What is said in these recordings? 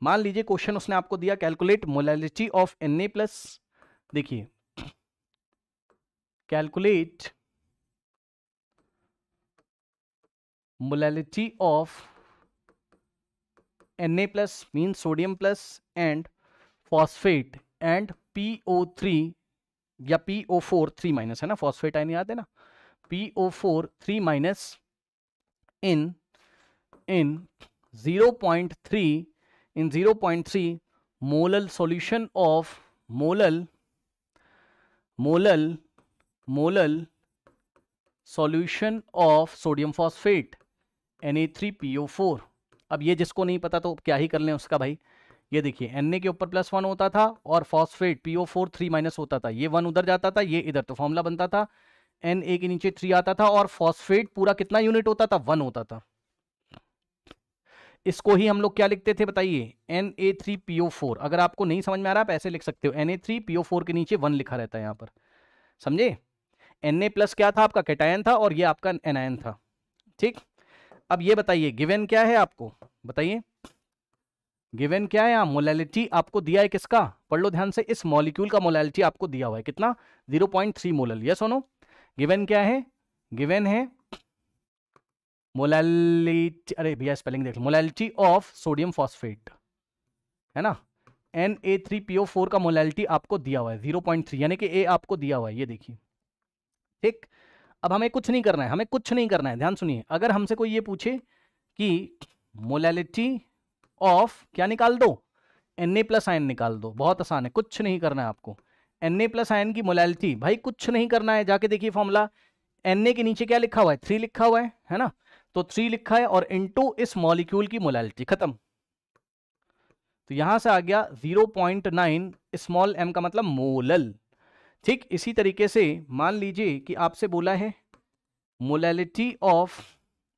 मान लीजिए क्वेश्चन उसने आपको दिया कैलकुलेट मोलैलिटी ऑफ Na+, देखिए calculate molality of Na+ mean sodium plus and phosphate and PO3 या PO4 3- है ना, फॉस्फेट आयन याद है ना, PO4 3- in 0.3 molal solution of molal solution of sodium phosphate Na3PO4। अब ये जिसको नहीं पता तो क्या ही कर लें उसका भाई, ये देखिए Na के ऊपर +1 होता था और फॉस्फेट PO4 3- होता था, ये 1 उधर जाता था, ये इधर, तो फॉर्मूला बनता था Na के नीचे 3 आता था और फॉस्फेट पूरा कितना यूनिट होता था, 1 होता था। इसको ही हम लोग क्या लिखते थे बताइए, Na3PO4। अगर आपको नहीं समझ में आ रहा आप ऐसे लिख सकते हो, Na3PO4 के नीचे 1 लिखा रहता है यहां पर, समझे। Na+ क्या था आपका, कैटायन था, और ये आपका एनायन था, ठीक। अब ये बताइए गिवन क्या है आपको, बताइए गिवन क्या है, मोलैलिटी आपको दिया है किसका, पढ़ लो ध्यान से, इस मॉलिक्यूल का मोलैलिटी आपको दिया हुआ है कितना, 0.3 मोलल, यस और नो। गिवन क्या है, गिवन है मोलैलिटी, अरे भैया स्पेलिंग देख लो, मोलैलिटी ऑफ सोडियम फॉस्फेट, है ना। Na3PO4 का मोलैलिटी आपको दिया हुआ है 0.3, यानी कि ए आपको दिया हुआ है, ये देखिए, ठीक। अब हमें कुछ नहीं करना है, हमें कुछ नहीं करना है, ध्यान सुनिए। अगर हमसे कोई ये पूछे कि मोलैलिटी ऑफ क्या निकाल दो, Na+ आयन निकाल दो, बहुत आसान है, कुछ नहीं करना है आपको। Na+ आयन की मोलैलिटी, भाई कुछ नहीं करना है, जाके देखिए फॉर्मूला, Na के नीचे क्या लिखा हुआ है, 3 लिखा हुआ है ना, तो 3 लिखा है और इनटू इस मॉलिक्यूल की मोलैलिटी, खत्म। तो यहां से आ गया 0.9 स्मॉल m का मतलब मोलल, ठीक। इसी तरीके से मान लीजिए कि आपसे बोला है मोलैलिटी ऑफ,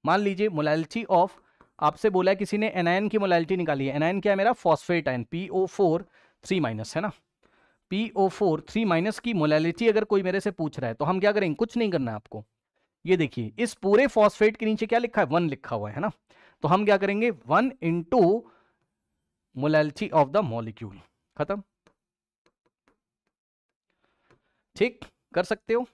मान लीजिए मोलैलिटी ऑफ, आपसे बोला है किसी ने एनायन की मोलैलिटी निकाली है, एनायन क्या है मेरा, फॉस्फेट आयन PO4 3- है ना, PO4 3- की मोलैलिटी अगर कोई मेरे से पूछ रहा है तो हम क्या करेंगे, कुछ नहीं करना है आपको। ये देखिए इस पूरे फॉस्फेट के नीचे क्या लिखा है, 1 लिखा हुआ है ना, तो हम क्या करेंगे 1 into molality of the molecule, खत्म, ठीक, कर सकते हो।